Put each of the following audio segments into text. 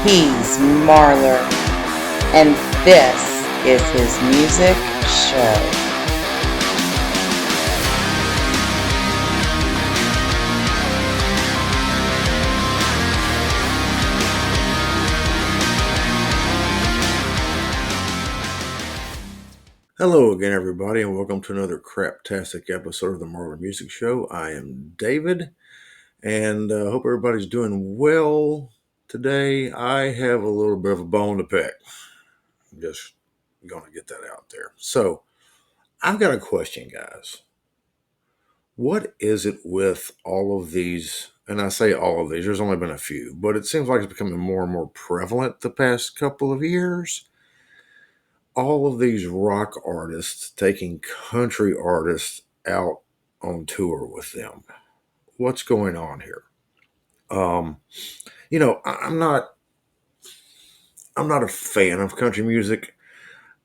He's Marler, and this is his music show. Hello again, everybody, and welcome to another craptastic episode of the Marler Music Show. I am David, and hope everybody's doing well today. I have a little bit of a bone to pick. I'm just going to get that out there. So, I've got a question, guys. What is it with all of these? And I say all of these, there's only been a few, but it seems like it's becoming more and more prevalent the past couple of years. All of these rock artists taking country artists out on tour with them. What's going on here? Um, I'm not a fan of country music.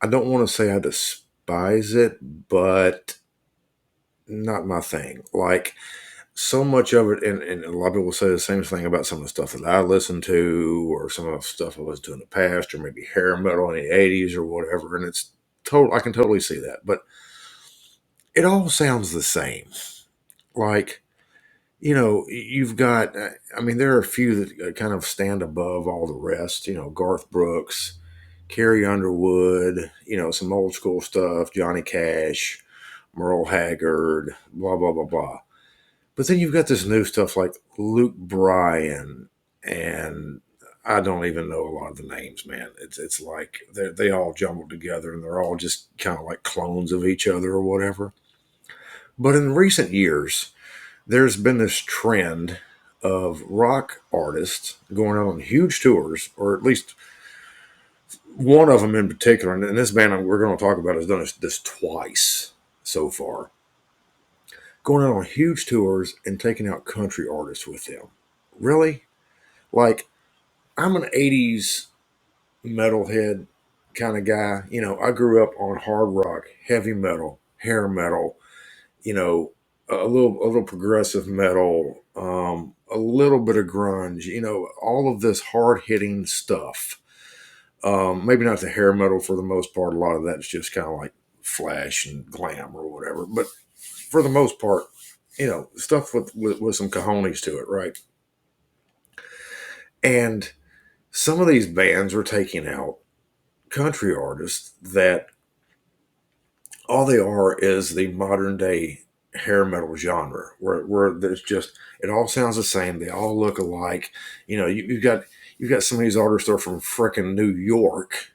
I don't want to say I despise it, but not my thing. Like so much of it, and a lot of people say the same thing about some of the stuff that I listen to, or some of the stuff I listened to in the past, or maybe hair metal in the '80s or whatever. And it's total. I can totally see that, but it all sounds the same. Like you've got, I mean, there are a few that kind of stand above all the rest, Garth Brooks, Carrie Underwood, some old school stuff, Johnny Cash, Merle Haggard, blah, blah, blah, blah. But then you've got this new stuff like Luke Bryan, and I don't even know a lot of the names, man. It's like they all jumbled together and they're all just kind of like clones of each other or whatever. But in recent years, there's been this trend of rock artists going out on huge tours, or at least one of them in particular. And this band we're going to talk about has done this twice so far, going out on huge tours and taking out country artists with them. Really? Like, I'm an 80s metalhead kind of guy. I grew up on hard rock, heavy metal, hair metal, you know, a little progressive metal, a little bit of grunge, all of this hard hitting stuff. Maybe not the hair metal for the most part. A lot of that's just kind of like flash and glam or whatever. But for the most part, stuff with some cojones to it, right? And some of these bands are taking out country artists that all they are is the modern day hair metal genre where there's just it all sounds the same, they all look alike. You've got some of these artists that are from frickin' New York,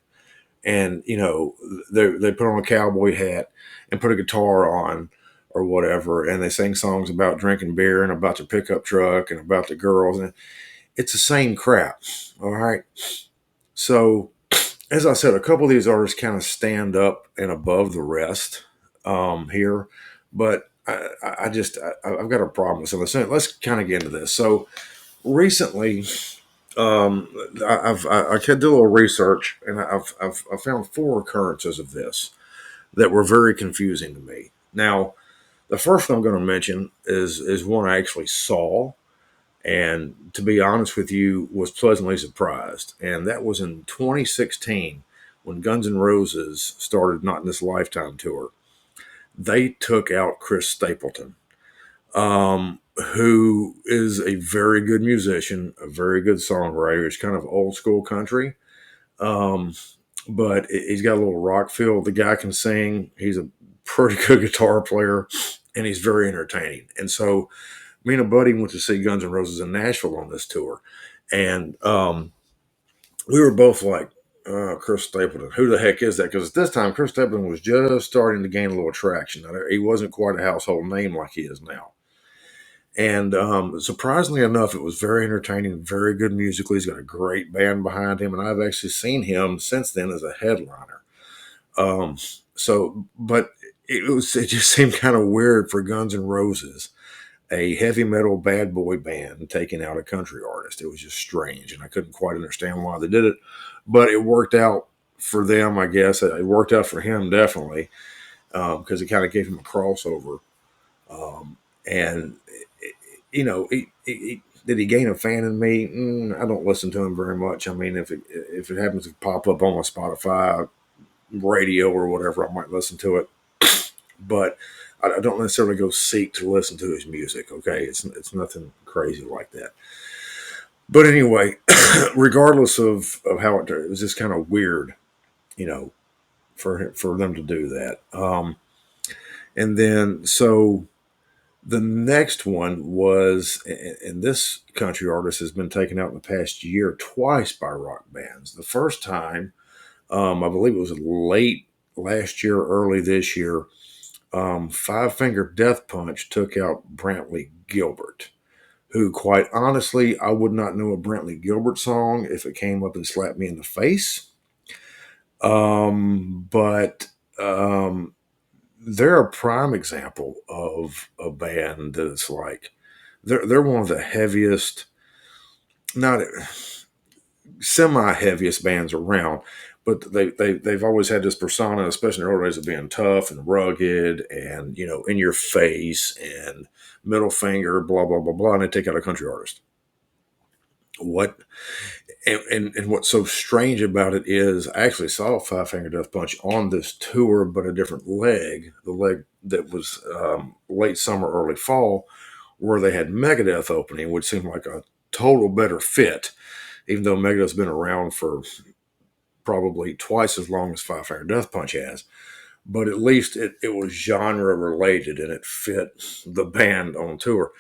and they put on a cowboy hat and put a guitar on or whatever, and they sing songs about drinking beer and about the pickup truck and about the girls, and it's the same crap. All right, so as I said, a couple of these artists kind of stand up and above the rest here, but I've got a problem with some of this. Let's kind of get into this. So recently, I did a little research, and I found four occurrences of this that were very confusing to me. Now, the first one I'm going to mention is one I actually saw, and to be honest with you, was pleasantly surprised. And that was in 2016 when Guns N' Roses started Not in This Lifetime tour. They took out Chris Stapleton, who is a very good musician, a very good songwriter. He's kind of old school country, um, but he's got a little rock feel. The guy can sing. He's a pretty good guitar player, and he's very entertaining. And so me and a buddy went to see Guns N' Roses in Nashville on this tour, and we were both like, Chris Stapleton, who the heck is that? Because at this time, Chris Stapleton was just starting to gain a little traction. He wasn't quite a household name like he is now. And surprisingly enough, it was very entertaining, very good musically. He's got a great band behind him, and I've actually seen him since then as a headliner. Um, but it just seemed kind of weird for Guns N' Roses, a heavy metal bad boy band, taking out a country artist. It was just strange, and I couldn't quite understand why they did it, but it worked out for them, I guess. It worked out for him definitely, because it kind of gave him a crossover. And you know, he, did he gain a fan in me? I don't listen to him very much. I mean, if it happens to pop up on my Spotify radio or whatever, I might listen to it. But I don't necessarily go seek to listen to his music. Okay, it's nothing crazy like that. But anyway, regardless of how it was just kind of weird, you know, for them to do that. And then so the next one was, and this country artist has been taken out in the past year twice by rock bands. The first time, I believe it was late last year, early this year. Five Finger Death Punch took out Brantley Gilbert, who, quite honestly, I would not know a Brantley Gilbert song if it came up and slapped me in the face. But they're a prime example of a band that's like they're one of the heaviest, not semi heaviest bands around, but they've always had this persona, especially in the early days, of being tough and rugged and in your face and middle finger, blah blah blah blah, and they take out a country artist. What and what's so strange about it is I actually saw Five Finger Death Punch on this tour, but a different leg, the leg that was late summer, early fall, where they had Megadeth opening, which seemed like a total better fit, even though Megadeth's been around for probably twice as long as Five Finger Death Punch has. But at least it was genre related and it fit the band on tour.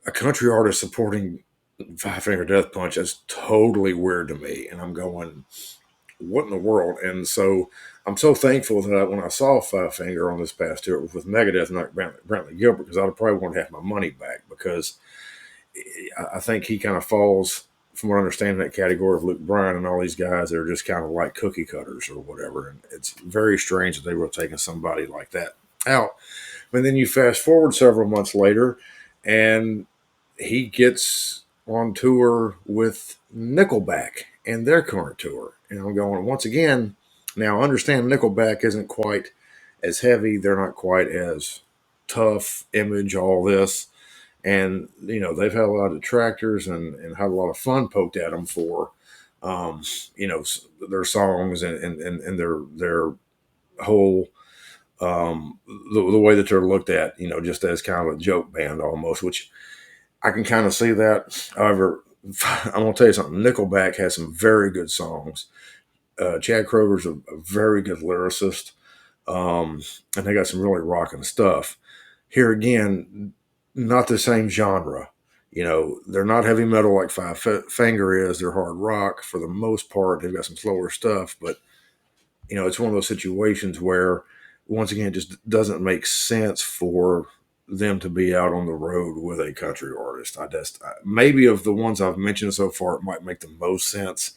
A country artist supporting Five Finger Death Punch is totally weird to me. And I'm going, what in the world? And so I'm so thankful that when I saw Five Finger on this past tour with Megadeth, not Brantley Gilbert, because I'd probably want to have my money back, because I think he kind of falls, from what I understand, in that category of Luke Bryan and all these guys that are just kind of like cookie cutters or whatever. And it's very strange that they were taking somebody like that out. And then you fast forward several months later, and he gets on tour with Nickelback and their current tour. And I'm going, once again, now I understand Nickelback isn't quite as heavy. They're not quite as tough, image, all this. And, they've had a lot of detractors and had a lot of fun poked at them for, um, their songs and their whole, the way that they're looked at, just as kind of a joke band almost, which I can kind of see that. However, I'm going to tell you something. Nickelback has some very good songs. Chad Kroger's a very good lyricist, and they got some really rocking stuff. Here again, not the same genre. They're not heavy metal like Five Finger is. They're hard rock for the most part. They've got some slower stuff, but it's one of those situations where, once again, it just doesn't make sense for them to be out on the road with a country artist. Maybe of the ones I've mentioned so far, it might make the most sense,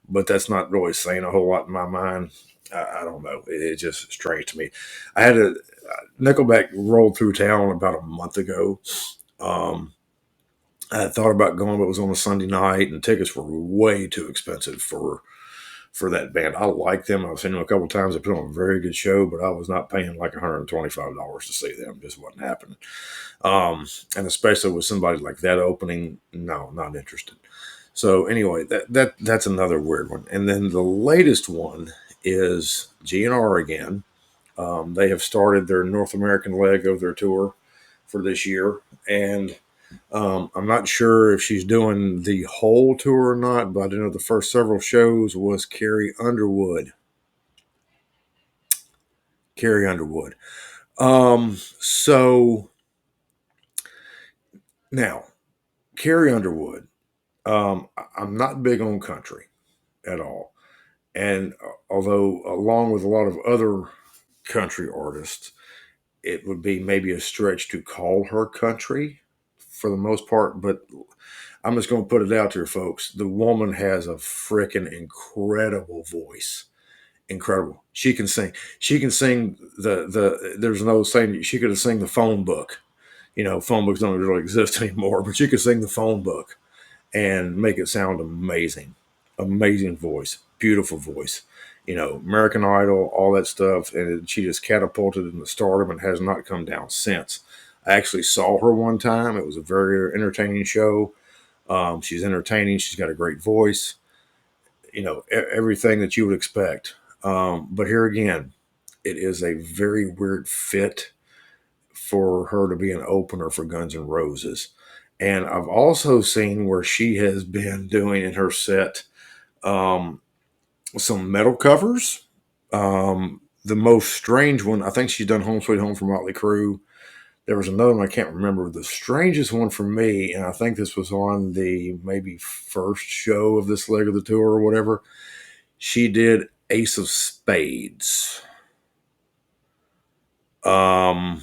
but that's not really saying a whole lot in my mind. I don't know. It's just strange to me. I had a Nickelback rolled through town about a month ago. Um, I had thought about going, but it was on a Sunday night, and tickets were way too expensive for that band. I like them. I've seen them a couple of times. They put on a very good show, but I was not paying like $125 to see them. It just wasn't happening. And especially with somebody like that opening, no, not interested. So anyway, that's another weird one. And then the latest one is GNR again. They have started their North American leg of their tour for this year, and I'm not sure if she's doing the whole tour or not, but I do know the first several shows was Carrie Underwood. Carrie Underwood. So now, Carrie Underwood, I'm not big on country at all. And although, along with a lot of other country artists, it would be maybe a stretch to call her country for the most part, but I'm just going to put it out there, folks. The woman has a freaking incredible voice. Incredible. She can sing. She can sing there's no saying she could have sing the phone book. Phone books don't really exist anymore, but she could sing the phone book and make it sound amazing. Amazing voice. Beautiful voice. American Idol, all that stuff. And she just catapulted into stardom and has not come down since. I actually saw her one time. It was a very entertaining show. She's entertaining. She's got a great voice. Everything that you would expect. But here again, it is a very weird fit for her to be an opener for Guns N' Roses. And I've also seen where she has been doing in her set um, some metal covers. The most strange one, I think she's done Home Sweet Home for Motley Crue. There was another one I can't remember. The strangest one for me, and I think this was on the maybe first show of this leg of the tour or whatever. She did Ace of Spades. Um,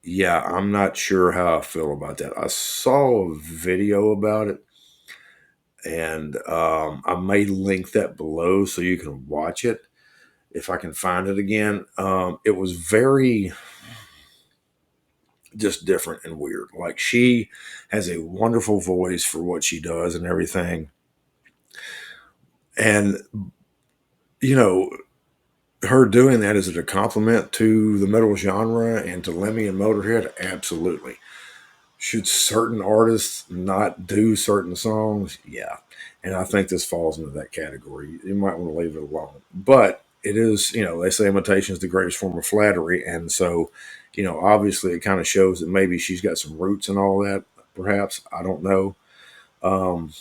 yeah, I'm not sure how I feel about that. I saw a video about it, and I may link that below so you can watch it if I can find it again. It was very just different and weird. Like, she has a wonderful voice for what she does and everything. And, you know, her doing that, is it a compliment to the metal genre and to Lemmy and Motorhead? Absolutely. Should certain artists not do certain songs? Yeah. And I think this falls into that category. You might want to leave it alone. But it is, they say imitation is the greatest form of flattery. And so, obviously it kind of shows that maybe she's got some roots and all that, perhaps. I don't know. Um,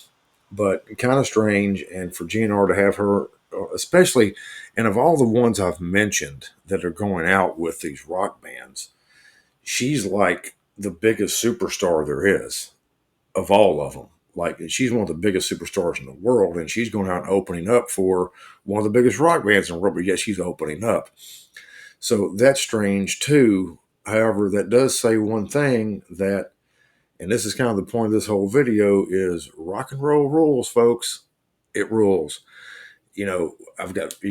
but kind of strange. And for GNR to have her, especially, and of all the ones I've mentioned that are going out with these rock bands, she's like the biggest superstar there is of all of them. Like, she's one of the biggest superstars in the world, and she's going out and opening up for one of the biggest rock bands in the world, but yet she's opening up. So that's strange too. However, that does say one thing, that, and this is kind of the point of this whole video, is rock and roll rules, folks. It rules. You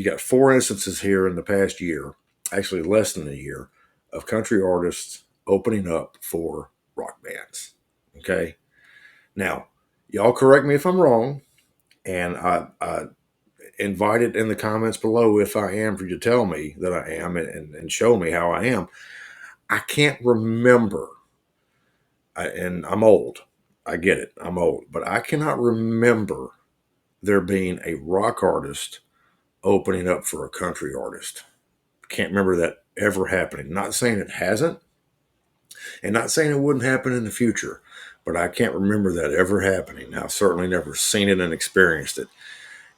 got four instances here in the past year, actually less than a year, of country artists opening up for rock bands. Okay. Now, y'all correct me if I'm wrong, and I invite it in the comments below if I am, for you to tell me that I am, and show me how I am. I can't remember, and I'm old. I get it. I'm old. But I cannot remember there being a rock artist opening up for a country artist. Can't remember that ever happening. Not saying it hasn't, and not saying it wouldn't happen in the future, but I can't remember that ever happening. I've certainly never seen it and experienced it.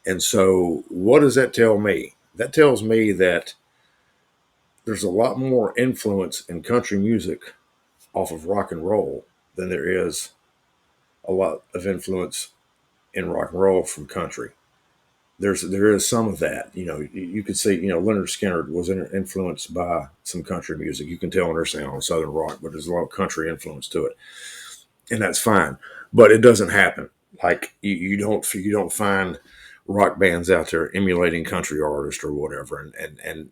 And so, what does that tell me? That tells me that there's a lot more influence in country music off of rock and roll than there is a lot of influence in rock and roll from country. There is some of that. You could say, Leonard Skinner was influenced by some country music. You can tell in her sound on Southern rock, but there's a lot of country influence to it, and that's fine. But it doesn't happen. Like, you don't find rock bands out there emulating country artists or whatever. And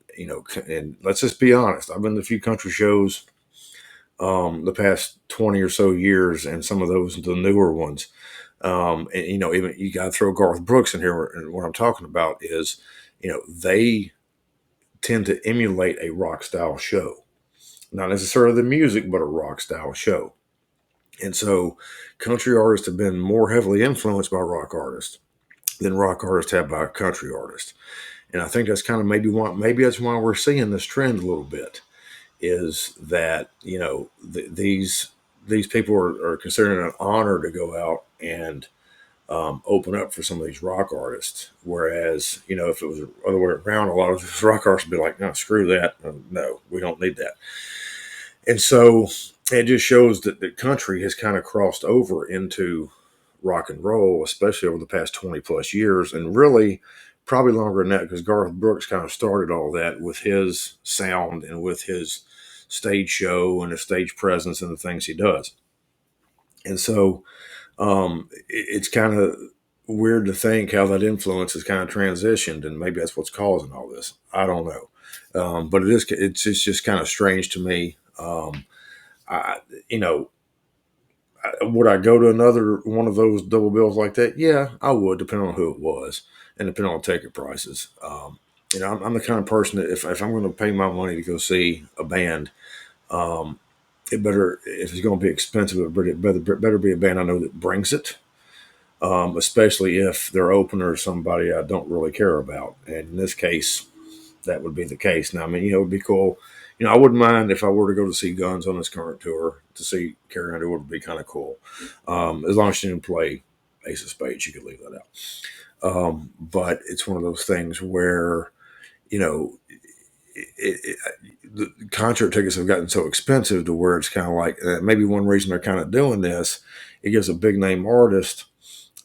let's just be honest. I've been to a few country shows the past 20 or so years, and some of those, the newer ones. And even you got to throw Garth Brooks in here. And what I'm talking about is, they tend to emulate a rock style show, not necessarily the music, but a rock style show. And so, country artists have been more heavily influenced by rock artists than rock artists have by country artists. And I think that's kind of maybe that's why we're seeing this trend a little bit, is that these people are considering it an honor to go out and open up for some of these rock artists. Whereas, if it was the other way around, a lot of these rock artists would be like, no, screw that. No, we don't need that. And so it just shows that the country has kind of crossed over into rock and roll, especially over the past 20 plus years, and really probably longer than that, because Garth Brooks kind of started all that with his sound and with his stage show and his stage presence and the things he does. And so it's kind of weird to think how that influence has kind of transitioned, and maybe that's what's causing all this. I don't know. But it's just kind of strange to me. I, you know, would I go to another one of those double bills like that? Yeah, I would, depending on who it was and depending on ticket prices. I'm the kind of person that if I'm going to pay my money to go see a band, um, it better, if it's going to be expensive, it better be a band I know that brings it. Especially if their opener is somebody I don't really care about. And in this case, that would be the case. Now, I mean, it would be cool. I wouldn't mind if I were to go to see Guns on this current tour. To see Carrie Underwood would be kind of cool. As long as she didn't play Ace of Spades, you could leave that out. But it's one of those things where, you know, the concert tickets have gotten so expensive to where it's kind of like maybe one reason they're kind of doing this, it gives a big name artist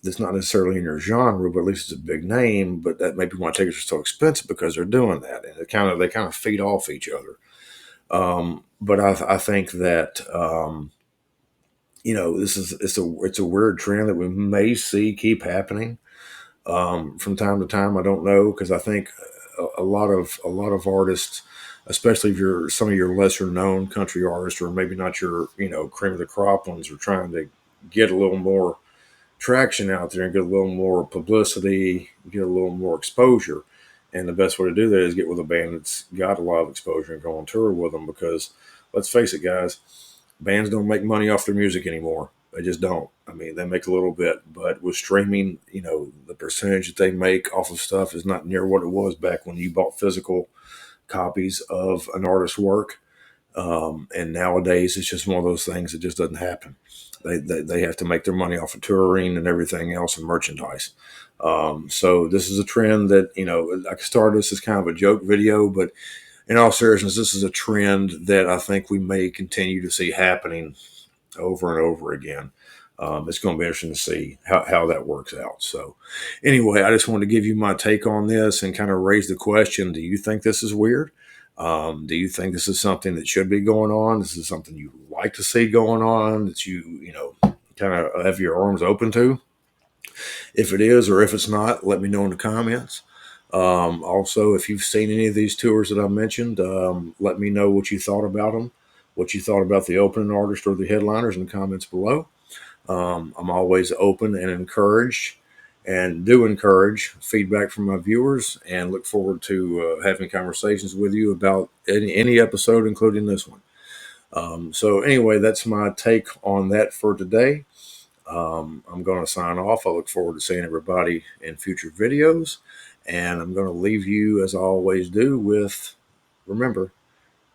that's not necessarily in your genre, but at least it's a big name. But that maybe why tickets are so expensive because they're doing that, and they kind of feed off each other. But I think that this is it's a weird trend that we may see keep happening from time to time. I don't know because I think a lot of artists, especially if you're some of your lesser known country artists, or maybe not your cream of the crop ones, are trying to get a little more traction out there and get a little more publicity, get a little more exposure. And the best way to do that is get with a band that's got a lot of exposure and go on tour with them. Because let's face it, guys, bands don't make money off their music anymore. They just don't. I mean, they make a little bit, but with streaming, the percentage that they make off of stuff is not near what it was back when you bought physical copies of an artist's work. And nowadays, it's just one of those things that just doesn't happen. They have to make their money off of touring and everything else and merchandise. So this is a trend that, I started this as kind of a joke video, but in all seriousness, this is a trend that I think we may continue to see happening over and over again. It's going to be interesting to see how that works out. So, anyway, I just wanted to give you my take on this and kind of raise the question: do you think this is weird? Do you think this is something that should be going on? This is something you like to see going on that kind of have your arms open to? If it is, or if it's not, let me know in the comments. Also, if you've seen any of these tours that I mentioned, let me know what you thought about them, what you thought about the opening artist or the headliners in the comments below. I'm always open and encouraged and do encourage feedback from my viewers and look forward to having conversations with you about any episode, including this one. So, anyway, that's my take on that for today. I'm going to sign off. I look forward to seeing everybody in future videos. And I'm going to leave you, as I always do, with remember,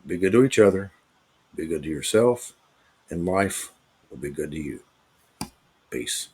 be good to each other, be good to yourself, and life will be good to you. Peace.